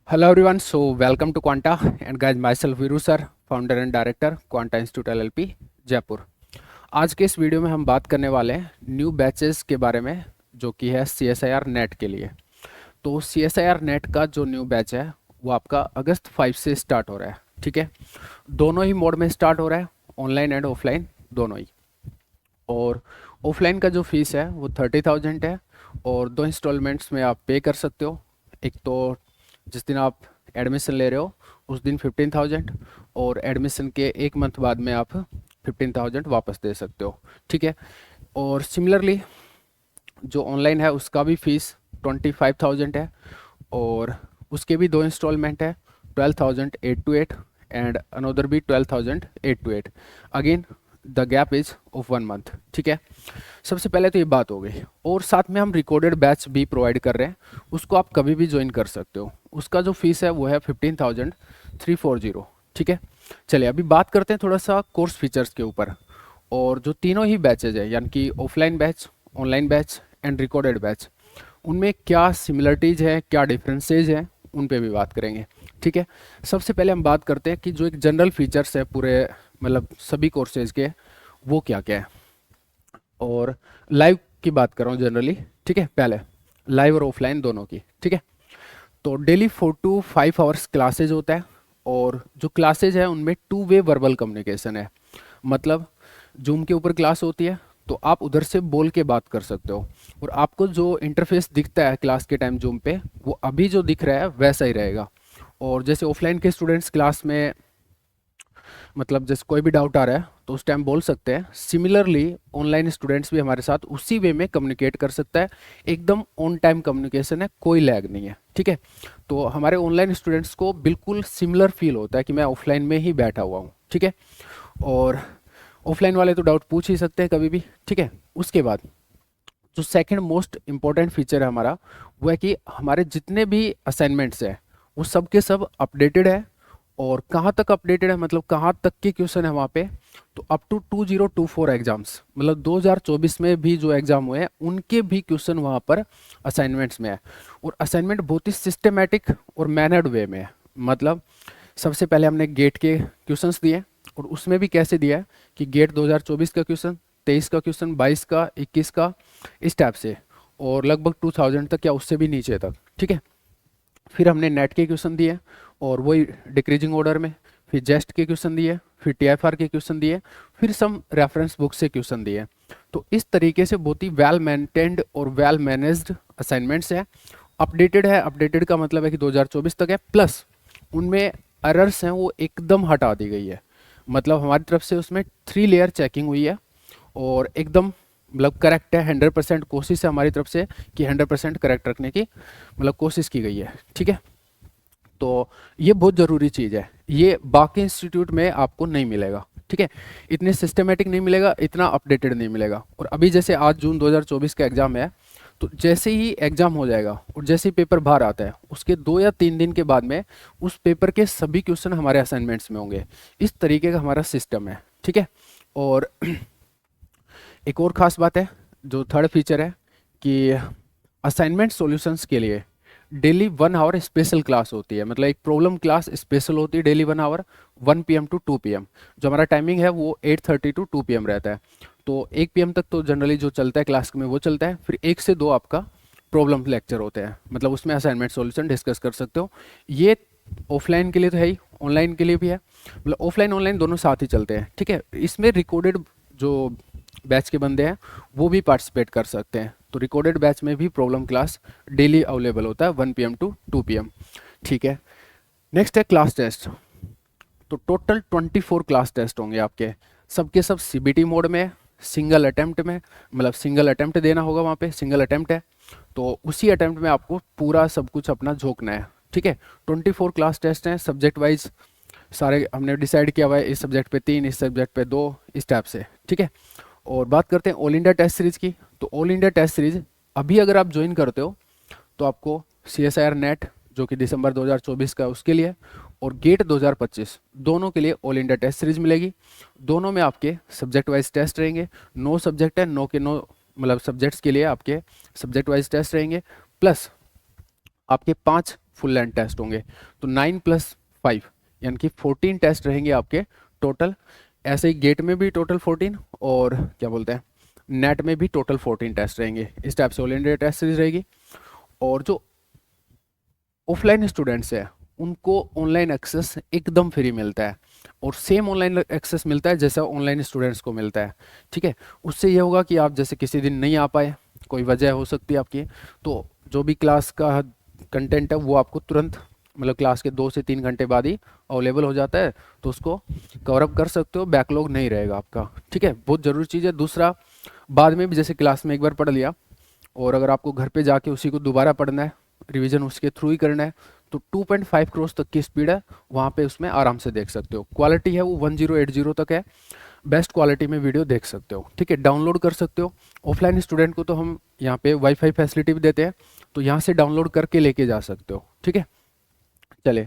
Hello everyone, so welcome to Quanta and guys myself Viru sir, founder and director Quanta Institute LLP Jaipur. आज के इस video में हम बात करने वाले हैं न्यू बैचेस के बारे में जो कि है CSIR नेट के लिए। तो CSIR नेट का जो न्यू बैच है वो आपका अगस्त 5 से स्टार्ट हो रहा है, ठीक है। दोनों ही मोड में स्टार्ट हो रहा है, ऑनलाइन एंड ऑफलाइन दोनों ही। और ऑफलाइन का जो फीस है वो 30,000 है और 2 इंस्टॉलमेंट्स में आप पे कर सकते हो। एक तो जिस दिन आप एडमिशन ले रहे हो उस दिन 15,000 और एडमिशन के 1 मंथ बाद में आप 15,000 वापस दे सकते हो, ठीक है। और सिमिलरली जो ऑनलाइन है उसका भी फीस 25,000 है और उसके भी 2 इंस्टॉलमेंट है, 12,000 8 to 8 एंड अनदर भी 12,000 8 to 8। Again the gap is of 1 month, ठीक है। सबसे पहले तो ये बात हो गई और साथ में हम रिकॉर्डेड बैच भी प्रोवाइड कर रहे हैं, उसको आप कभी भी ज्वाइन कर सकते हो। उसका जो फीस है वो है 15,340, ठीक है। चलिए अभी बात करते हैं थोड़ा सा कोर्स फीचर्स के ऊपर। और जो तीनों ही बैचेज है यानी कि offline batch, online batch and recorded batch, उनमें क्या सिमिलरिटीज़ है, क्या डिफरेंसेज हैं, उन पे भी बात करेंगे, ठीक है। सबसे पहले हम बात करते हैं कि जो एक जनरल फीचर्स है पूरे मतलब सभी कोर्सेज के, वो क्या क्या है। और लाइव की बात कर रहा हूँ जनरली, ठीक है। पहले लाइव और ऑफलाइन दोनों की, ठीक है। तो डेली 4 to 5 आवर्स क्लासेज होता है और जो क्लासेज है उनमें 2 वे वर्बल कम्युनिकेशन है। मतलब जूम के ऊपर क्लास होती है तो आप उधर से बोल के बात कर सकते हो और आपको जो इंटरफेस दिखता है क्लास के टाइम जूम पे वो अभी जो दिख रहा है वैसा ही रहेगा। और जैसे ऑफलाइन के स्टूडेंट्स क्लास में मतलब जैसे कोई भी डाउट आ रहा है तो उस टाइम बोल सकते हैं, सिमिलरली ऑनलाइन स्टूडेंट्स भी हमारे साथ उसी वे में कम्युनिकेट कर सकता है। एकदम ऑन टाइम कम्युनिकेशन है, कोई लैग नहीं है, ठीक है। तो हमारे ऑनलाइन स्टूडेंट्स को बिल्कुल सिमिलर फील होता है कि मैं ऑफलाइन में ही बैठा हुआ हूँ, ठीक है। और ऑफलाइन वाले तो डाउट पूछ ही सकते हैं कभी भी, ठीक है। उसके बाद जो सेकंड मोस्ट इम्पॉर्टेंट फीचर है हमारा वो है कि हमारे जितने भी असाइनमेंट्स हैं वो सब के सब अपडेटेड है। और कहाँ तक अपडेटेड है मतलब कहाँ तक के क्वेश्चन है वहाँ पे, तो अप टू 2024 एग्जाम्स मतलब 2024 में भी जो एग्जाम हुए हैं उनके भी क्वेश्चन वहाँ पर असाइनमेंट्स में है। और असाइनमेंट बहुत ही सिस्टमेटिक और मैनर्ड वे में है। मतलब सबसे पहले हमने गेट के क्वेश्चंस दिए और उसमें भी कैसे दिया है कि गेट 2024 का क्वेश्चन, 23 का क्वेश्चन, 22 का, 21 का, इस टाइप से और लगभग 2000 तक या उससे भी नीचे तक, ठीक है। फिर हमने नेट के क्वेश्चन दिए और वही डिक्रीजिंग ऑर्डर में, फिर जेस्ट के क्वेश्चन दिए, फिर टीएफआर के क्वेश्चन दिए, फिर सम रेफरेंस बुक से क्वेश्चन दिए। तो इस तरीके से बहुत ही वेल मेंटेन्ड और वेल मैनेज्ड असाइनमेंट्स है। अपडेटेड है, अपडेटेड का मतलब है कि 2024 तक है, प्लस उनमें एरर्स हैं वो एकदम हटा दी गई है। मतलब हमारी तरफ से उसमें 3 लेयर चेकिंग हुई है और एकदम मतलब करेक्ट है। 100% कोशिश है हमारी तरफ से कि 100% करेक्ट रखने की मतलब कोशिश की गई है, ठीक है। तो ये बहुत ज़रूरी चीज़ है, ये बाकी इंस्टीट्यूट में आपको नहीं मिलेगा, ठीक है। इतने सिस्टमेटिक नहीं मिलेगा, इतना अपडेटेड नहीं मिलेगा। और अभी जैसे आज जून 2024 का एग्ज़ाम है, तो जैसे ही एग्ज़ाम हो जाएगा और जैसे ही पेपर बाहर आता है उसके 2 या 3 दिन के बाद में उस पेपर के सभी क्वेश्चन हमारे असाइनमेंट्स में होंगे। इस तरीके का हमारा सिस्टम है, ठीक है। और एक और ख़ास बात है जो थर्ड फीचर है कि असाइनमेंट सॉल्यूशंस के लिए डेली 1 आवर स्पेशल क्लास होती है। मतलब एक प्रॉब्लम क्लास स्पेशल होती है daily 1 our, 1 PM to 2 PM। जो हमारा टाइमिंग है वो 8:30 to 2 PM रहता है। तो 1 PM तक तो जनरली जो चलता है क्लास में वो चलता है, फिर 1 से 2 आपका प्रॉब्लम लेक्चर होते हैं। मतलब उसमें असाइनमेंट सॉल्यूशन डिस्कस कर सकते हो। ये ऑफलाइन के लिए तो है ही, ऑनलाइन के लिए भी है। मतलब ऑफलाइन ऑनलाइन दोनों साथ ही चलते हैं, ठीक है। इसमें रिकॉर्डेड जो बैच के बंदे हैं वो भी पार्टिसिपेट कर सकते हैं। तो रिकॉर्डेड बैच में भी प्रॉब्लम क्लास डेली अवेलेबल होता है 1 PM to 2 PM, ठीक है। नेक्स्ट है क्लास टेस्ट। तो टोटल 24 क्लास टेस्ट होंगे आपके, सबके सब CBT मोड में, सिंगल अटेम्प्ट में। मतलब सिंगल अटेम्प्ट देना होगा वहाँ पे, सिंगल अटेम्प्ट है तो उसी अटेम्प्ट में आपको पूरा सब कुछ अपना झोंकना है, ठीक है। 24 क्लास टेस्ट हैं सब्जेक्ट वाइज, सारे हमने डिसाइड किया हुआ है, इस सब्जेक्ट पे 3, इस सब्जेक्ट पे 2, इस टाइप से, ठीक है। और बात करते हैं ऑल इंडिया टेस्ट सीरीज की। तो ऑल इंडिया टेस्ट सीरीज अभी अगर आप ज्वाइन करते हो तो आपको CSIR नेट जो कि दिसंबर 2024 का है उसके लिए और गेट 2025 दोनों के लिए ऑल इंडिया टेस्ट सीरीज मिलेगी। दोनों में आपके सब्जेक्ट वाइज टेस्ट रहेंगे, 9 सब्जेक्ट है, 9 के 9 मतलब सब्जेक्ट्स के लिए आपके सब्जेक्ट वाइज टेस्ट रहेंगे। प्लस आपके 5 फुल लेंथ टेस्ट होंगे, तो 9 + 5 यानी कि 14 टेस्ट रहेंगे आपके टोटल। ऐसे ही गेट में भी टोटल 14 और क्या बोलते हैं नेट में भी टोटल 14 टेस्ट रहेंगे। इस टाइप से ऑल इंडिया टेस्ट सीरीज रहेगी। और जो ऑफलाइन स्टूडेंट्स है उनको ऑनलाइन एक्सेस एकदम फ्री मिलता है, और सेम ऑनलाइन एक्सेस मिलता है जैसा ऑनलाइन स्टूडेंट्स को मिलता है। ठीक है, उससे ये होगा कि आप जैसे किसी दिन नहीं आ पाए, कोई वजह हो सकती है आपकी, तो जो भी क्लास का कंटेंट है वो आपको तुरंत मतलब क्लास के 2 से 3 घंटे बाद ही अवेलेबल हो जाता है, तो उसको कवर अप कर सकते हो, बैकलॉग नहीं रहेगा आपका। ठीक है, बहुत ज़रूरी चीज़ है। दूसरा, बाद में भी जैसे क्लास में एक बार पढ़ लिया और अगर आपको घर पे जाके उसी को दोबारा पढ़ना है, रिवीजन उसके थ्रू ही करना है, तो 2.5 क्रॉस तक की स्पीड है वहाँ पे, उसमें आराम से देख सकते हो। क्वालिटी है वो 1080 तक है, बेस्ट क्वालिटी में वीडियो देख सकते हो। ठीक है, डाउनलोड कर सकते हो। ऑफलाइन स्टूडेंट को तो हम यहाँ पे वाईफाई फैसिलिटी भी देते हैं, तो यहाँ से डाउनलोड करके लेके जा सकते हो। ठीक है, चले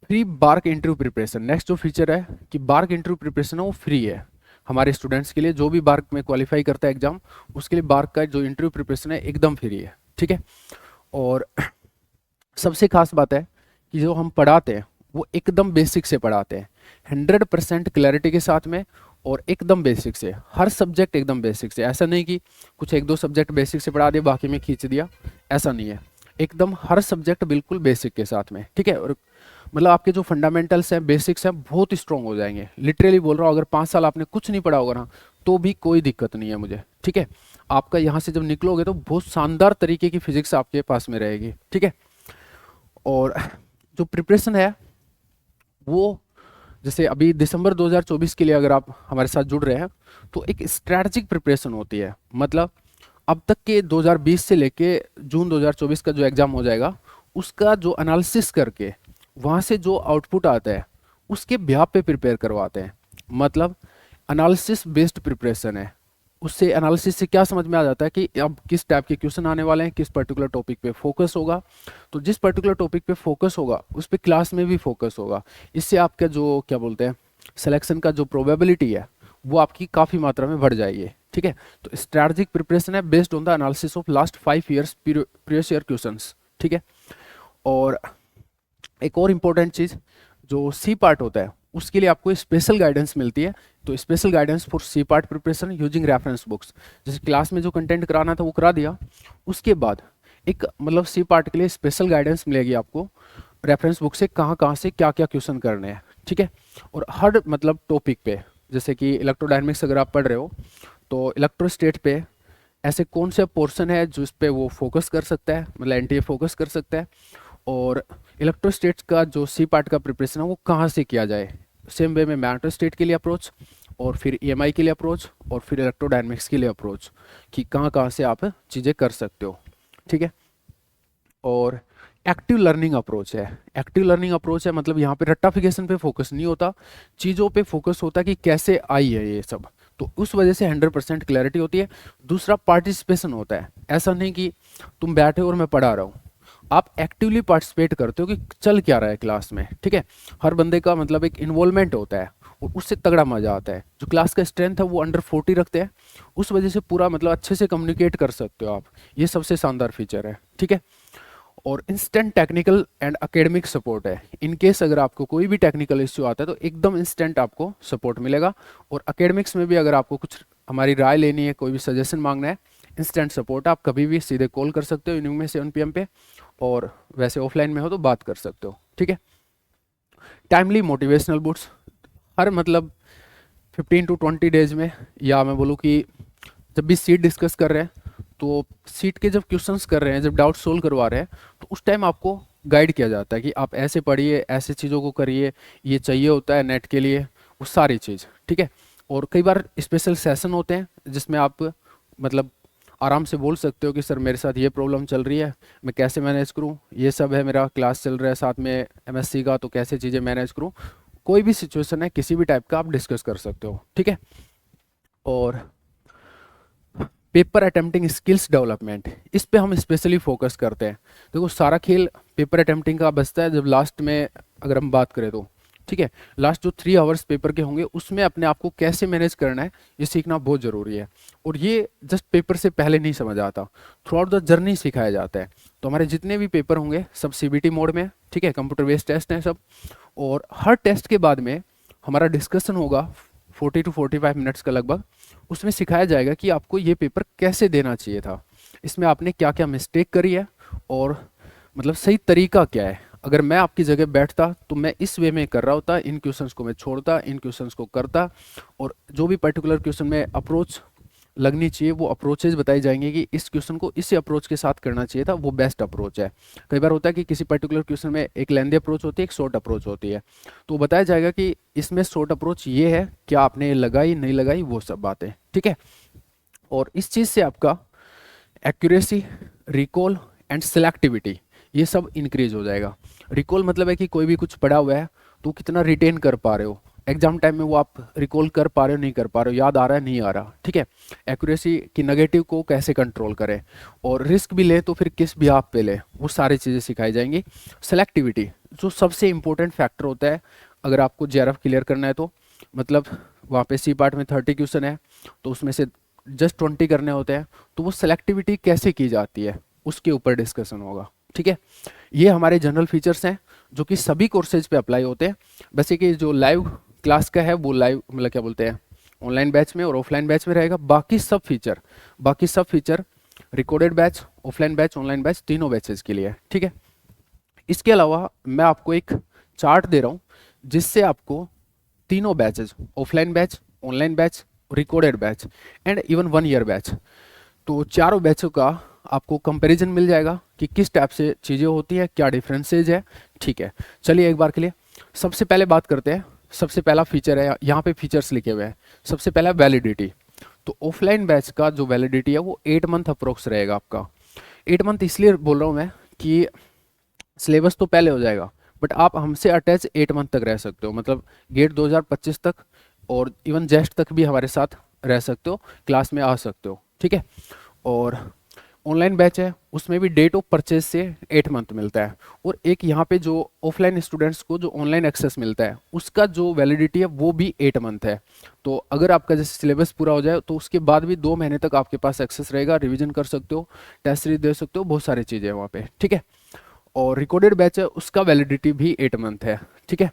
free BARC interview preparation. Next जो फीचर है कि बार्क इंटरव्यू प्रिपरेशन है वो फ्री है हमारे स्टूडेंट्स के लिए। जो भी बार्क में क्वालिफाई करता है एग्जाम, उसके लिए बार्क का जो इंटरव्यू प्रिपरेशन है एकदम फ्री है। ठीक है, और सबसे खास बात है कि जो हम पढ़ाते हैं वो एकदम बेसिक से पढ़ाते हैं, 100% क्लैरिटी के साथ में, और एकदम बेसिक से। हर सब्जेक्ट एकदम बेसिक से, ऐसा नहीं कि कुछ 1-2 सब्जेक्ट बेसिक से पढ़ा दिया बाकी में खींच दिया, ऐसा नहीं है। एकदम हर सब्जेक्ट बिल्कुल बेसिक के साथ में। ठीक है, और मतलब आपके जो फंडामेंटल्स हैं, बेसिक्स हैं, बहुत स्ट्रॉन्ग हो जाएंगे। लिटरली बोल रहा हूँ, अगर 5 साल आपने कुछ नहीं पढ़ा होगा ना, तो भी कोई दिक्कत नहीं है मुझे। ठीक है, आपका यहाँ से जब निकलोगे तो बहुत शानदार तरीके की फिजिक्स आपके पास में रहेगी। ठीक है, और जो प्रिपरेशन है वो जैसे अभी दिसंबर 2024 के लिए अगर आप हमारे साथ जुड़ रहे हैं, तो एक स्ट्रैटेजिक प्रिपरेशन होती है। मतलब अब तक के 2020 से लेके जून 2024 का जो एग्ज़ाम हो जाएगा, उसका जो एनालिसिस करके वहाँ से जो आउटपुट आता है उसके बिहाफ पे प्रिपेयर करवाते हैं। मतलब एनालिसिस बेस्ड प्रिपरेशन है। उससे एनालिसिस से क्या समझ में आ जाता है कि अब किस टाइप के क्वेश्चन आने वाले हैं, किस पर्टिकुलर टॉपिक पे फोकस होगा। तो जिस पर्टिकुलर टॉपिक पे फोकस होगा उस पर क्लास में भी फोकस होगा। इससे आपका जो क्या बोलते हैं सिलेक्शन का जो प्रोबेबिलिटी है वो आपकी काफ़ी मात्रा में बढ़ जाएगी। ठीक है, तो स्ट्रैटेजिक प्रिपरेशन है based on the analysis of last 5 years previous year questions. ठीक है, और एक और इम्पोर्टेंट चीज़, जो सी पार्ट होता है उसके लिए आपको स्पेशल गाइडेंस मिलती है। तो special guidance for C part preparation using reference books. जैसे क्लास में जो कंटेंट कराना था वो करा दिया, उसके बाद एक मतलब सी पार्ट के लिए स्पेशल गाइडेंस मिलेगी आपको रेफरेंस बुक से, कहाँ कहाँ से क्या क्या क्वेश्चन करने हैं। ठीक है, और हर मतलब टॉपिक पे, जैसे कि इलेक्ट्रोडायनेमिक्स अगर आप पढ़ रहे हो तो इलेक्ट्रोस्टेट पे ऐसे कौन से पोर्शन है जिस पे वो फोकस कर सकता है, मतलब एनटीए फोकस कर सकता है, और इलेक्ट्रोस्टेट का जो सी पार्ट का प्रिपरेशन है वो कहाँ से किया जाए। सेम वे में मैग्नेटोस्टेट के लिए अप्रोच, और फिर ईएमआई के लिए अप्रोच, और फिर इलेक्ट्रोडायनेमिक्स के लिए अप्रोच, कि कहाँ कहाँ से आप चीज़ें कर सकते हो। ठीक है, और एक्टिव लर्निंग अप्रोच है। एक्टिव लर्निंग अप्रोच है मतलब यहाँ पे रट्टाफिकेशन पे फोकस नहीं होता, चीज़ों पे फोकस होता है कि कैसे आई है ये सब, तो उस वजह से 100% क्लैरिटी होती है। दूसरा, पार्टिसिपेशन होता है। ऐसा नहीं कि तुम बैठे और मैं पढ़ा रहा हूँ, आप एक्टिवली पार्टिसिपेट करते हो कि चल क्या रहा है क्लास में। ठीक है, हर बंदे का मतलब एक इन्वॉल्वमेंट होता है और उससे तगड़ा मजा आता है। जो क्लास का स्ट्रेंथ है वो अंडर 40 रखते हैं, उस वजह से पूरा मतलब अच्छे से कम्युनिकेट कर सकते हो आप। ये सबसे शानदार फीचर है। ठीक है, और instant technical and academic support है। इन केस अगर आपको कोई भी टेक्निकल इश्यू आता है तो एकदम इंस्टेंट आपको सपोर्ट मिलेगा। और एकेडमिक्स में भी अगर आपको कुछ हमारी राय लेनी है, कोई भी सजेशन मांगना है, इंस्टेंट सपोर्ट, आप कभी भी सीधे कॉल कर सकते हो इवनिंग में 7 PM पे, और वैसे ऑफलाइन में हो तो बात कर सकते हो। ठीक है, टाइमली मोटिवेशनल बुक्स हर मतलब 15 to 20 डेज में, या मैं बोलूँ कि जब भी सीट डिस्कस कर रहे हैं, तो सीट के जब क्वेश्चंस कर रहे हैं, जब डाउट सोल्व करवा रहे हैं, तो उस टाइम आपको गाइड किया जाता है कि आप ऐसे पढ़िए, ऐसे चीज़ों को करिए, ये चाहिए होता है नेट के लिए, वो सारी चीज़। ठीक है, और कई बार स्पेशल सेशन होते हैं जिसमें आप मतलब आराम से बोल सकते हो कि सर मेरे साथ ये प्रॉब्लम चल रही है, मैं कैसे मैनेज करूँ, ये सब है, मेरा क्लास चल रहा है साथ में एमएससी का, तो कैसे चीज़ें मैनेज करूँ। कोई भी सिचुएशन है, किसी भी टाइप का आप डिस्कस कर सकते हो। ठीक है, और पेपर अटेम्प्टिंग स्किल्स डेवलपमेंट, इस पे हम स्पेशली फोकस करते हैं। देखो सारा खेल पेपर अटेम्प्टिंग का बचता है जब लास्ट में अगर हम बात करें तो। ठीक है, लास्ट जो 3 आवर्स पेपर के होंगे उसमें अपने आप को कैसे मैनेज करना है ये सीखना बहुत ज़रूरी है। और ये जस्ट पेपर से पहले नहीं समझ आता, थ्रू आउट द जर्नी सिखाया जाता है। तो तो हमारे जितने भी पेपर होंगे सब सीबीटी मोड में, ठीक है, कंप्यूटर बेस्ड टेस्ट हैं सब। और हर टेस्ट के बाद में हमारा डिस्कशन होगा 40 to 45 मिनट्स का लगभग। उसमें सिखाया जाएगा कि आपको ये पेपर कैसे देना चाहिए था, इसमें आपने क्या क्या मिस्टेक करी है, और मतलब सही तरीका क्या है। अगर मैं आपकी जगह बैठता तो मैं इस वे में कर रहा होता, इन क्वेश्चंस को मैं छोड़ता, इन क्वेश्चंस को करता, और जो भी पर्टिकुलर क्वेश्चन में अप्रोच लगनी चाहिए वो अप्रोचेज बताई जाएंगे कि इस क्वेश्चन को इस अप्रोच के साथ करना चाहिए था, वो बेस्ट अप्रोच है। कई बार होता है कि किसी पर्टिकुलर क्वेश्चन में एक लेंदी अप्रोच होती है, एक शॉर्ट अप्रोच होती है, तो बताया जाएगा कि इसमें शॉर्ट अप्रोच ये है, क्या आपने लगाई नहीं लगाई, वो सब बातें, ठीक है। और इस चीज़ से आपका एक्यूरेसी, रिकॉल एंड सेलेक्टिविटी ये सब इंक्रीज हो जाएगा। रिकॉल मतलब है कि कोई भी कुछ पढ़ा हुआ है तो कितना रिटेन कर पा रहे हो, एग्जाम टाइम में वो आप रिकॉल कर पा रहे हो नहीं कर पा रहे हो, याद आ रहा है नहीं आ रहा, ठीक है। एक्यूरेसी की नेगेटिव को कैसे कंट्रोल करें, और रिस्क भी ले तो फिर किस भी आप पे ले, वो सारी चीज़ें सिखाई जाएंगी। सेलेक्टिविटी जो सबसे इंपॉर्टेंट फैक्टर होता है अगर आपको जेआरएफ क्लियर करना है तो, मतलब वहाँ पे सी पार्ट में 30 क्वेश्चन है तो उसमें से जस्ट 20 करने होते हैं, तो वो सेलेक्टिविटी कैसे की जाती है उसके ऊपर डिस्कशन होगा, ठीक है। ये हमारे जनरल फीचर्स हैं जो कि सभी कोर्सेज पे अप्लाई होते हैं। वैसे कि जो लाइव क्लास का है वो लाइव मतलब क्या बोलते हैं ऑनलाइन बैच में और ऑफलाइन बैच में रहेगा। बाकी सब feature recorded batch, offline batch, online batch तीनों बैचेज के लिए है, ठीक है। इसके अलावा मैं आपको एक चार्ट दे रहा हूँ जिससे आपको तीनों batches, offline batch, online batch, recorded batch and even 1 year batch, तो चारों बैचों का आपको कंपैरिजन मिल जाएगा कि किस टाइप से चीज़ें होती है, क्या डिफरेंसेज है, ठीक है। चलिए एक बार के लिए सबसे पहले बात करते हैं। सबसे पहला फीचर है, यहाँ पे फीचर्स लिखे हुए हैं। सबसे पहला वैलिडिटी, तो ऑफलाइन बैच का जो वैलिडिटी है वो 8 मंथ अप्रोक्स रहेगा आपका। 8 मंथ इसलिए बोल रहा हूँ मैं कि सिलेबस तो पहले हो जाएगा बट आप हमसे अटैच 8 मंथ तक रह सकते हो, मतलब गेट 2025 तक, और इवन जेस्ट तक भी हमारे साथ रह सकते हो, क्लास में आ सकते हो, ठीक है। और ऑनलाइन बैच है उसमें भी डेट ऑफ परचेज से 8 मंथ मिलता है। और एक यहाँ पे जो ऑफलाइन स्टूडेंट्स को जो ऑनलाइन एक्सेस मिलता है उसका जो वैलिडिटी है वो भी 8 मंथ है। तो अगर आपका जैसे सिलेबस पूरा हो जाए तो उसके बाद भी 2 महीने तक आपके पास एक्सेस रहेगा, रिविजन कर सकते हो, टेस्ट सीरीज दे सकते हो, बहुत सारी चीज़ें हैं वहाँ पे, ठीक है। और रिकॉर्डेड बैच है उसका वैलिडिटी भी 8 मंथ है, ठीक है।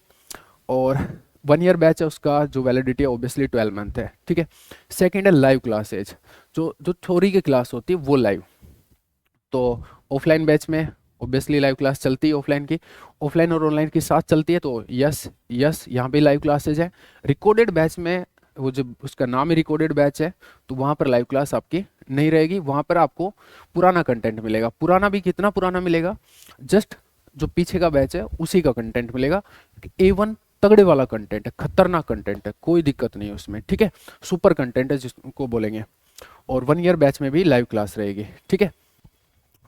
और 1 ईयर बैच है उसका जो वैलिडिटी है ऑब्वियसली 12 मंथ है, ठीक है। सेकेंड है लाइव क्लासेज, जो जो थ्योरी की क्लास होती है वो लाइव। तो ऑफलाइन बैच में ऑब्वियसली लाइव क्लास चलती है ऑफलाइन की, ऑफलाइन और ऑनलाइन की साथ चलती है, तो यस यस यहाँ पे लाइव क्लासेज है। रिकॉर्डेड बैच में वो जो उसका नाम ही रिकॉर्डेड बैच है तो वहाँ पर लाइव क्लास आपकी नहीं रहेगी, वहाँ पर आपको पुराना कंटेंट मिलेगा। पुराना भी कितना पुराना मिलेगा, जस्ट जो पीछे का बैच है उसी का कंटेंट मिलेगा। A1 तगड़े वाला कंटेंट है, खतरनाक कंटेंट है, कोई दिक्कत नहीं है उसमें, ठीक है, सुपर कंटेंट है जिसको बोलेंगे। और 1 ईयर बैच में भी लाइव क्लास रहेगी, ठीक है।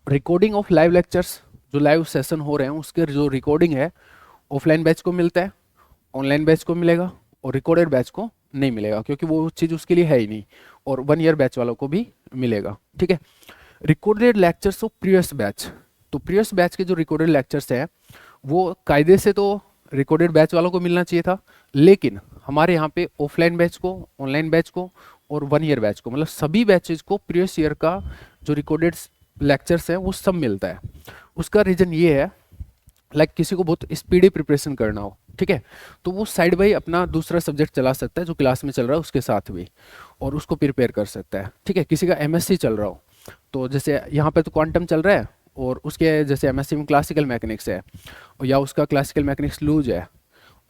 रिकॉर्डिंग ऑफ लाइव लेक्चर्स, जो लाइव सेशन हो रहे हैं उसके जो रिकॉर्डिंग है ऑफलाइन बैच को मिलता है, ऑनलाइन बैच को मिलेगा, और रिकॉर्डेड बैच को नहीं मिलेगा क्योंकि वो चीज़ उसके लिए है ही नहीं। और 1 ईयर बैच वालों को भी मिलेगा, ठीक है। Recorded lectures of previous batch, तो प्रीवियस बैच के जो रिकॉर्डेड लेक्चर्स हैं वो कायदे से तो रिकॉर्डेड बैच वालों को मिलना चाहिए था, लेकिन हमारे यहाँ पे ऑफलाइन बैच को, ऑनलाइन बैच को और 1 ईयर बैच को, मतलब सभी बैचेज को प्रीवियस ईयर का जो रिकॉर्डेड लेक्चर्स है वो सब मिलता है। उसका रीज़न ये है, लाइक किसी को बहुत स्पीडी प्रिपरेशन करना हो, ठीक है, तो वो साइड बाई अपना दूसरा सब्जेक्ट चला सकता है जो क्लास में चल रहा है उसके साथ भी, और उसको प्रिपेयर कर सकता है, ठीक है। किसी का MSc चल रहा हो, तो जैसे यहाँ पे तो क्वांटम चल रहा है और उसके जैसे MSc में क्लासिकल मैकेनिक्स है या उसका क्लासिकल मैकेनिक्स लूज है,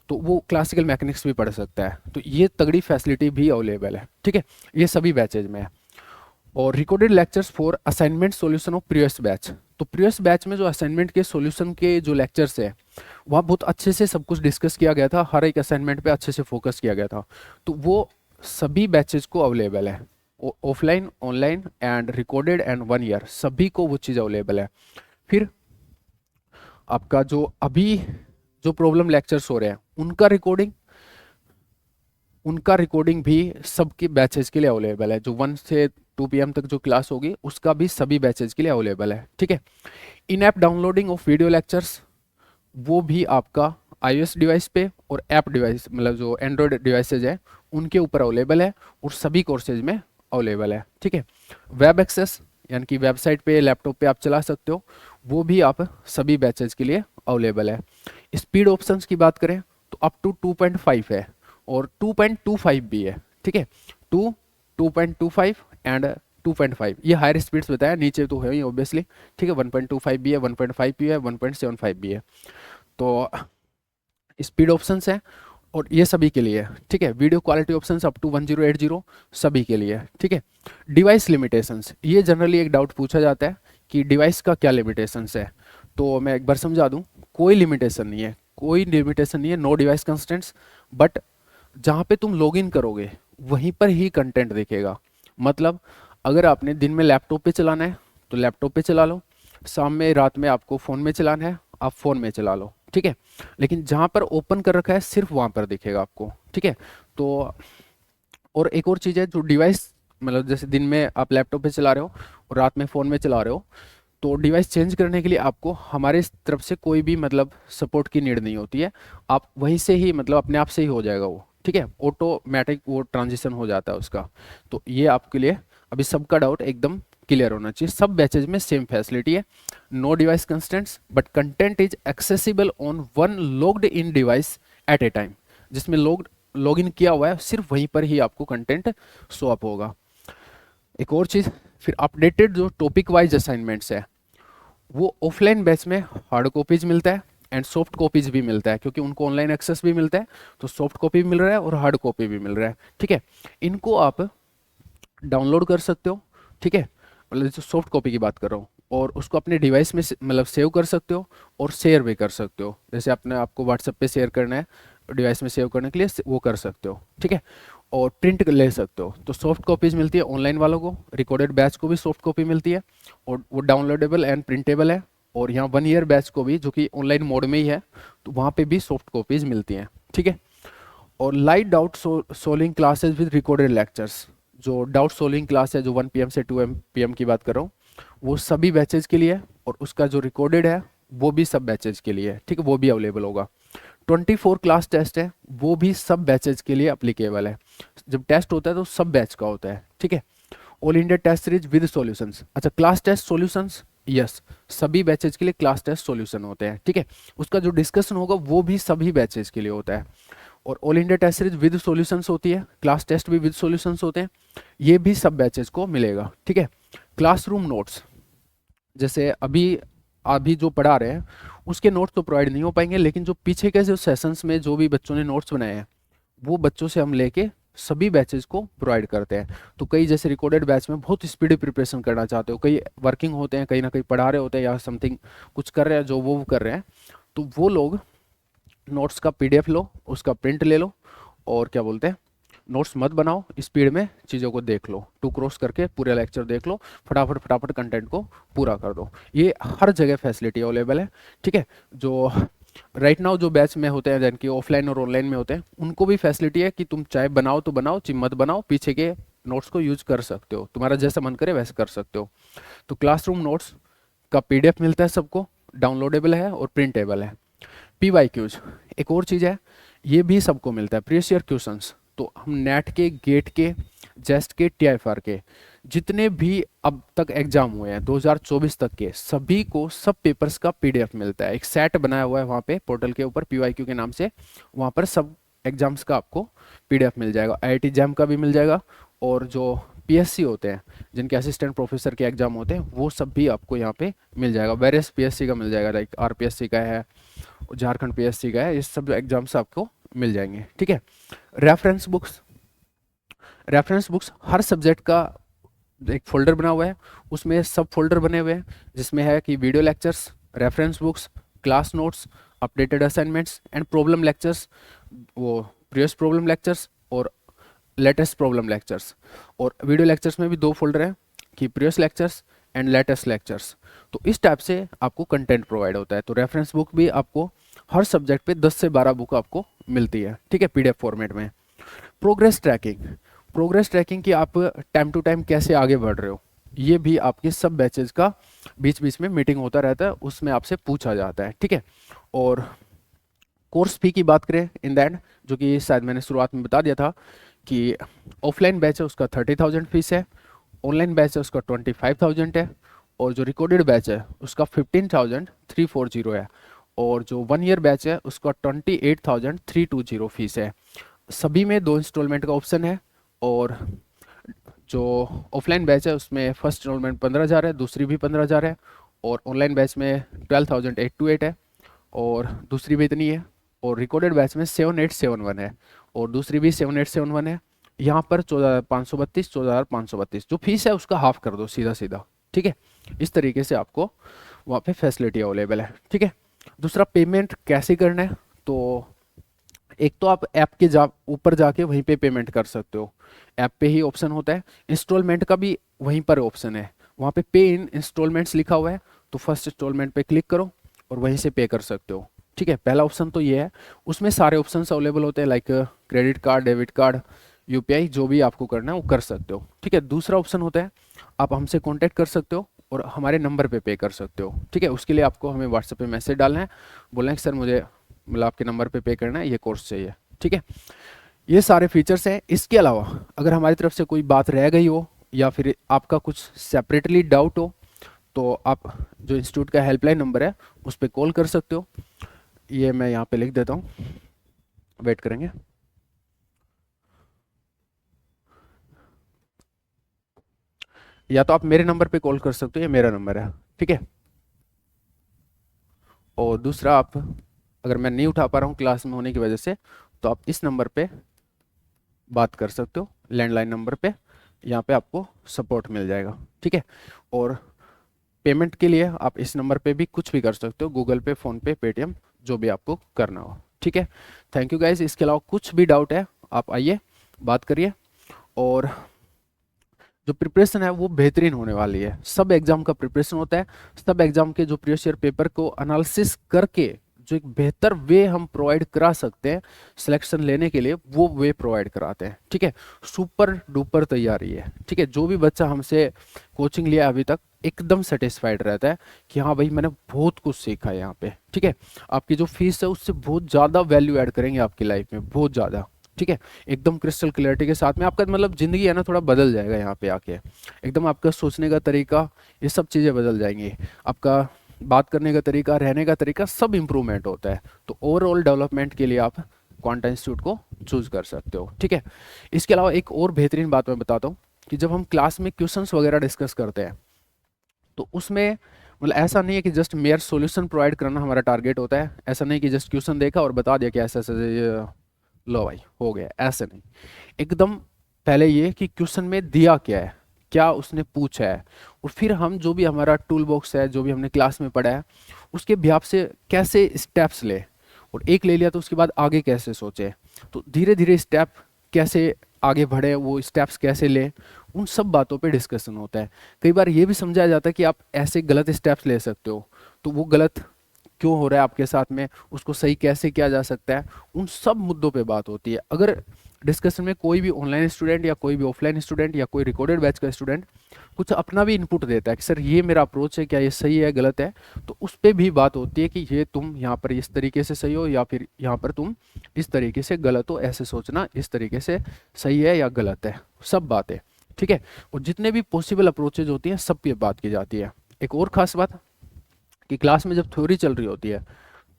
तो वो क्लासिकल मैकेनिक्स भी पढ़ सकता है। तो ये तगड़ी फैसिलिटी भी अवेलेबल है, ठीक है, ये सभी बैचेज में है। और recorded lectures for assignment solution of previous batch, तो प्रीवियस बैच में जो असाइनमेंट के सॉल्यूशन के जो लेक्चर्स है वहाँ बहुत अच्छे से सब कुछ डिस्कस किया गया था, हर एक असाइनमेंट पे अच्छे से फोकस किया गया था, तो वो सभी बैचेज को अवेलेबल है, offline, online and recorded and 1 year सभी को वो चीज़ अवेलेबल है। फिर आपका जो अभी जो प्रॉब्लम लेक्चर्स हो रहे हैं उनका रिकॉर्डिंग भी सबके बैचेज के लिए अवेलेबल है। जो 1 से 2 PM तक जो क्लास होगी उसका भी सभी बैचेज के लिए अवेलेबल है, ठीक है। In app downloading of video lectures, वो भी आपका iOS डिवाइस पे और ऐप डिवाइस मतलब जो एंड्रॉयड डिवाइसेज है उनके ऊपर अवेलेबल है और सभी कोर्सेज में अवेलेबल है, ठीक है। वेब एक्सेस, यानी कि वेबसाइट पे लैपटॉप पे आप चला सकते हो, वो भी आप सभी बैचेज के लिए अवेलेबल है। स्पीड ऑप्शंस की बात करें तो अप टू 2.5 है और 2.25 भी है, ठीक है। 2, 2.25 एंड 2.5 ये हायर स्पीड्स बताया, नीचे तो है ही ऑब्वियसली, ठीक है। 1.25 भी है, 1.5 भी है, 1.75 भी है। तो स्पीड ऑप्शंस है और ये सभी के लिए है, ठीक है। Video quality options up to 1080 सभी के लिए है, ठीक है। डिवाइस लिमिटेशंस, ये जनरली एक डाउट पूछा जाता है कि डिवाइस का क्या लिमिटेशंस है, तो मैं एक बार समझा दूं, कोई लिमिटेशन नहीं है, कोई लिमिटेशन नहीं है, नो डिवाइस कंस्ट्रेंट्स। बट जहाँ पे तुम लॉगिन करोगे वहीं पर ही कंटेंट दिखेगा। मतलब अगर आपने दिन में लैपटॉप पे चलाना है तो लैपटॉप पे चला लो, शाम में रात में आपको फ़ोन में चलाना है आप फ़ोन में चला लो, ठीक है। लेकिन जहाँ पर ओपन कर रखा है सिर्फ वहाँ पर दिखेगा आपको, ठीक है। तो और एक और चीज़ है, जो डिवाइस मतलब जैसे दिन में आप लैपटॉप पे चला रहे हो और रात में फ़ोन में चला रहे हो, तो डिवाइस चेंज करने के लिए आपको हमारे तरफ से कोई भी मतलब सपोर्ट की नीड नहीं होती है। आप वहीं से ही मतलब अपने आप से ही हो जाएगा वो, ठीक है। ऑटोमेटिक वो ट्रांजिशन हो जाता है उसका। तो ये आपके लिए अभी सबका डाउट एकदम क्लियर होना चाहिए। सब बैचेज में सेम फैसिलिटी है, no device constraints but content is accessible on one logged in device at a time. जिसमें लॉगिन किया हुआ है सिर्फ वहीं पर ही आपको कंटेंट शो अप होगा। एक और चीज़, फिर अपडेटेड जो टॉपिक वाइज असाइनमेंट्स है वो ऑफलाइन बैच में हार्ड कॉपीज मिलता है एंड सॉफ्ट कॉपीज भी मिलता है, क्योंकि उनको ऑनलाइन एक्सेस भी मिलता है, तो सॉफ्ट कॉपी भी मिल रहा है और हार्ड कॉपी भी मिल रहा है, ठीक है। इनको आप डाउनलोड कर सकते हो, ठीक है। मतलब जो सॉफ्ट कॉपी की बात कर रहा हूँ, और उसको अपने डिवाइस में मतलब सेव कर सकते हो और शेयर भी कर सकते हो। जैसे आपने आपको व्हाट्सएप पे शेयर करना है डिवाइस में सेव करने के लिए वो कर सकते हो, ठीक है। और प्रिंट ले सकते हो। तो सॉफ्ट कॉपीज मिलती है ऑनलाइन वालों को, रिकॉर्डेड बैच को भी सॉफ्ट कॉपी मिलती है और वो डाउनलोडेबल एंड प्रिंटेबल है। और यहाँ 1 ईयर बैच को भी, जो कि ऑनलाइन मोड में ही है, तो वहाँ पे भी सॉफ्ट कॉपीज मिलती हैं, ठीक है। और light doubt solving classes with recorded lectures, जो डाउट सोल्विंग क्लास है जो 1 PM से 2 PM की बात कर रहा हूँ, वो सभी बैचेज के लिए है और उसका जो रिकॉर्डेड है वो भी सब बैचेज के लिए है, ठीक है। वो भी अवेलेबल होगा। 24 क्लास टेस्ट है, वो भी सब बैचेज के लिए अप्लीकेबल है। जब टेस्ट होता है तो सब बैच का होता है, ठीक है। All India test series with solutions, अच्छा क्लास टेस्ट सॉल्यूशंस, यस सभी बैचेज के लिए क्लास टेस्ट सॉल्यूशन होते हैं, ठीक है। उसका जो डिस्कशन होगा वो भी सभी बैचेज के लिए होता है। और all India test series with solutions होती है, क्लास टेस्ट भी विद सॉल्यूशंस होते हैं, ये भी सब बैचेज को मिलेगा, ठीक है। क्लासरूम नोट्स, जैसे अभी अभी जो पढ़ा रहे हैं उसके नोट्स तो प्रोवाइड नहीं हो पाएंगे, लेकिन जो पीछे के जो सेशंस में जो भी बच्चों ने नोट्स बनाए हैं वो बच्चों से हम लेके सभी बैचेज को प्रोवाइड करते हैं। तो कई जैसे रिकॉर्डेड बैच में बहुत स्पीडी प्रिपरेशन करना चाहते हो, कई वर्किंग होते हैं, कहीं ना कहीं पढ़ा रहे होते हैं या समथिंग कुछ कर रहे हैं जो वो कर रहे हैं, तो वो लोग नोट्स का PDF लो, उसका प्रिंट ले लो और क्या बोलते हैं, नोट्स मत बनाओ, स्पीड में चीज़ों को देख लो, टू क्रॉस करके पूरा लेक्चर देख लो, फटाफट फटाफट कंटेंट को पूरा कर दो। ये हर जगह फैसिलिटी अवेलेबल है, ठीक है। जो राइट नाउ जो बैच में होते हैं जैन कि ऑफलाइन और ऑनलाइन में होते हैं, उनको भी फैसिलिटी है कि तुम चाहे बनाओ तो बनाओ, चाहे मत बनाओ, पीछे के नोट्स को यूज कर सकते हो, तुम्हारा जैसा मन करे वैसे कर सकते हो। तो क्लासरूम नोट्स का PDF मिलता है सबको, डाउनलोडेबल है और प्रिंटेबल है। PYQs एक और चीज़ है, ये भी सबको मिलता है, प्रीवियस ईयर क्वेश्चंस। तो हम नेट के, गेट के, जेस्ट के, TIFR के जितने भी अब तक एग्जाम हुए हैं 2024 तक के, सभी को सब पेपर्स का PDF मिलता है। एक सेट बनाया हुआ है वहाँ पे पोर्टल के ऊपर PYQ के नाम से, वहाँ पर सब एग्जाम्स का आपको PDF मिल जाएगा। IIT जैम का भी मिल जाएगा और जो PSC होते हैं जिनके असिस्टेंट प्रोफेसर के एग्जाम होते हैं वो सब भी आपको यहाँ पे मिल जाएगा। वेरियस PSC का मिल जाएगा, लाइक RPSC का है, झारखंड PSC का है, ये सब एग्जाम्स आपको मिल जाएंगे, ठीक है। रेफरेंस बुक्स, रेफरेंस बुक्स हर सब्जेक्ट का एक फोल्डर बना हुआ है, उसमें सब फोल्डर बने हुए हैं जिसमें है कि video lectures, reference books, class notes, updated assignments and problem lectures, वो प्रीवियस प्रॉब्लम लेक्चर्स और लेटेस्ट प्रॉब्लम लेक्चर्स। और वीडियो लेक्चर्स में भी 2 फोल्डर हैं कि previous lectures and latest lectures. तो इस टाइप से आपको कंटेंट प्रोवाइड होता है। तो रेफरेंस बुक भी आपको हर सब्जेक्ट पे 10 से 12 बुक आपको मिलती है, ठीक है, PDF फॉर्मेट में। प्रोग्रेस ट्रैकिंग, प्रोग्रेस ट्रैकिंग की आप टाइम टू टाइम कैसे आगे बढ़ रहे हो, ये भी आपके सब बैचेज का बीच बीच में मीटिंग होता रहता है, उसमें आपसे पूछा जाता है, ठीक है। और कोर्स फी की बात करें इन दैट, जो कि शायद मैंने शुरुआत में बता दिया था कि ऑफलाइन बैच है उसका 30,000 फीस है ऑनलाइन बैच है उसका 25,000 है, और जो रिकॉर्डेड बैच है उसका 15,340 है, और जो 1 ईयर बैच है उसका 28,320 फीस है। सभी में 2 इंस्टॉलमेंट का ऑप्शन है, और जो ऑफलाइन बैच है उसमें फर्स्ट इंस्टॉलमेंट 15,000 है, दूसरी भी 15,000 है, और ऑनलाइन बैच में 12,828 है, और दूसरी भी इतनी है, और रिकॉर्डेड बैच में 7,871 है, और दूसरी भी 7,871 है। यहाँ पर 14,532, 14,532 जो फीस है उसका हाफ कर दो सीधा सीधा, ठीक है। इस तरीके से आपको वहाँ पे फैसिलिटी अवेलेबल है, ठीक है। दूसरा, पेमेंट कैसे करना है, तो एक तो आप ऐप के ऊपर जाके वहीं पे पेमेंट कर सकते हो, ऐप पे ही ऑप्शन होता है। इंस्टॉलमेंट का भी वहीं पर ऑप्शन है, वहाँ पे पे इन इंस्टॉलमेंट्स लिखा हुआ है, तो फर्स्ट इंस्टॉलमेंट पे क्लिक करो और वहीं से पे कर सकते हो, ठीक है। पहला ऑप्शन तो ये है, उसमें सारे ऑप्शन अवेलेबल होते हैं, like credit card, debit card, UPI, जो भी आपको करना है वो कर सकते हो, ठीक है। दूसरा ऑप्शन होता है, आप हमसे कॉन्टैक्ट कर सकते हो और हमारे नंबर पे कर सकते हो, ठीक है। उसके लिए आपको हमें व्हाट्सएप पे मैसेज डालना है, बोलना है कि सर मुझे मतलब आपके नंबर पे करना है, ये कोर्स चाहिए, ठीक है। ये सारे फीचर्स हैं। इसके अलावा अगर हमारी तरफ से कोई बात रह गई हो या फिर आपका कुछ सेपरेटली डाउट हो, तो आप जो इंस्टीट्यूट का हेल्पलाइन नंबर है उस पर कॉल कर सकते हो। ये मैं यहाँ पे लिख देता हूँ, वेट करेंगे। या तो आप मेरे नंबर पे कॉल कर सकते हो, ये मेरा नंबर है, ठीक है। और दूसरा, आप अगर मैं नहीं उठा पा रहा हूँ क्लास में होने की वजह से, तो आप इस नंबर पे बात कर सकते हो, लैंडलाइन नंबर पे। यहाँ पे आपको सपोर्ट मिल जाएगा, ठीक है। और पेमेंट के लिए आप इस नंबर पे भी कुछ भी कर सकते हो, गूगल पे, फ़ोन पे, पेटीएम, जो भी आपको करना हो, ठीक है। Thank you guys. इसके अलावा कुछ भी डाउट है आप आइए, बात करिए। और जो प्रिपरेशन है वो बेहतरीन होने वाली है। सब एग्जाम का प्रिपरेशन होता है, सब एग्जाम के जो प्रीवियस ईयर पेपर को एनालिसिस करके जो एक बेहतर वे हम प्रोवाइड करा सकते हैं सिलेक्शन लेने के लिए, वो वे प्रोवाइड कराते हैं, ठीक है। सुपर डुपर तैयारी है, ठीक है। जो भी बच्चा हमसे कोचिंग लिया अभी तक एकदम सेटिस्फाइड रहता है कि हाँ भाई मैंने बहुत कुछ सीखा है यहाँ पे, ठीक है। आपकी जो फीस है उससे बहुत ज़्यादा वैल्यू ऐड करेंगे आपकी लाइफ में, बहुत ज़्यादा, ठीक है। एकदम क्रिस्टल क्लियरिटी के साथ में आपका मतलब ज़िंदगी है ना थोड़ा बदल जाएगा यहाँ पे आके, एकदम आपका सोचने का तरीका, ये सब चीज़ें बदल जाएंगी। आपका बात करने का तरीका, रहने का तरीका, सब इम्प्रूवमेंट होता है। तो ओवरऑल डेवलपमेंट के लिए आप क्वांटा इंस्टीट्यूट को चूज कर सकते हो, ठीक है। इसके अलावा एक और बेहतरीन बात मैं बताता हूँ कि जब हम क्लास में क्वेश्चंस वगैरह डिस्कस करते हैं, तो उसमें मतलब ऐसा नहीं है कि जस्ट मेयर सॉल्यूशन प्रोवाइड करना हमारा टारगेट होता है। ऐसा नहीं कि जस्ट क्वेश्चन देखा और बता दिया कि ऐसा ऐसा लो भाई हो गया, ऐसे नहीं। एकदम पहले ये कि क्वेश्चन में दिया क्या है, क्या उसने पूछा है, और फिर हम जो भी हमारा टूल बॉक्स है, जो भी हमने क्लास में पढ़ा है, उसके बिहाफ से कैसे स्टेप्स ले, और एक ले लिया तो उसके बाद आगे कैसे सोचे, तो धीरे धीरे स्टेप कैसे आगे बढ़े, वो स्टेप्स कैसे ले, उन सब बातों पे डिस्कशन होता है। कई बार ये भी समझाया जाता है कि आप ऐसे गलत स्टेप्स ले सकते हो, तो वो गलत क्यों हो रहा है आपके साथ में, उसको सही कैसे किया जा सकता है, उन सब मुद्दों पे बात होती है। अगर डिस्कशन में कोई भी ऑनलाइन स्टूडेंट या कोई भी ऑफलाइन स्टूडेंट या कोई रिकॉर्डेड बैच का स्टूडेंट कुछ अपना भी इनपुट देता है कि सर ये मेरा अप्रोच है, क्या ये सही है गलत है, तो उस पर भी बात होती है कि ये तुम यहाँ पर इस तरीके से सही हो, या फिर यहाँ पर तुम इस तरीके से गलत हो, ऐसे सोचना इस तरीके से सही है या गलत है, सब बातें, ठीक है। और जितने भी पॉसिबल अप्रोचेज होती हैं सब पे बात की जाती है। एक और खास बात कि क्लास में जब थ्योरी चल रही होती है,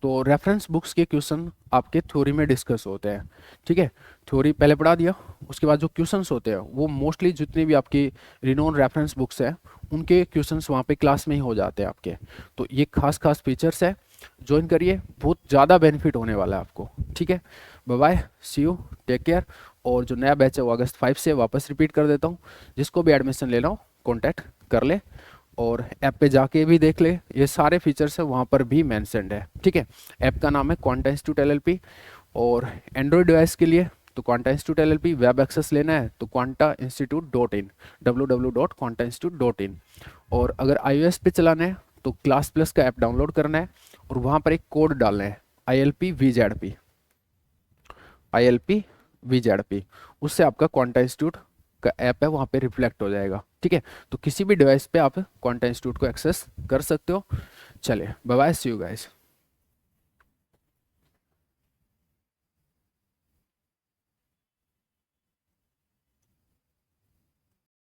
तो रेफरेंस बुक्स के क्वेश्चन आपके थ्योरी में डिस्कस होते हैं, ठीक है। थ्योरी पहले पढ़ा दिया, उसके बाद जो क्वेश्चंस होते हैं वो मोस्टली जितनी भी आपकी रिनोन रेफरेंस बुक्स है उनके क्वेश्चंस वहाँ पे क्लास में ही हो जाते हैं आपके। तो ये खास खास फीचर्स है, ज्वाइन करिए, बहुत ज़्यादा बेनिफिट होने वाला है आपको, ठीक है। Bye bye, see you, take care. और जो नया बैच है वो अगस्त 5 से वापस रिपीट कर देता हूँ, जिसको भी एडमिशन लेना हो कॉन्टैक्ट कर ले, और ऐप पे जाके भी देख ले, ये सारे फीचर्स है वहाँ पर भी मेंशन्ड है, ठीक है। ऐप का नाम है क्वांटा इंस्टीट्यूट एलएलपी, और एंड्रॉयड डिवाइस के लिए तो Quanta Institute LLP, web access लेना है तो quantainstitute.in, www.quantainstitute.in। और अगर iOS पे चलाना है तो क्लास प्लस का ऐप डाउनलोड करना है, और वहाँ पर एक कोड डालना है ILP VZP, उससे आपका क्वांटा इंस्टीट्यूट का ऐप है वहाँ पे रिफ्लेक्ट हो जाएगा, ठीक है। तो किसी भी डिवाइस पे आप क्वांटा इंस्टीट्यूट को एक्सेस कर सकते हो। चलिए bye bye, see you guys.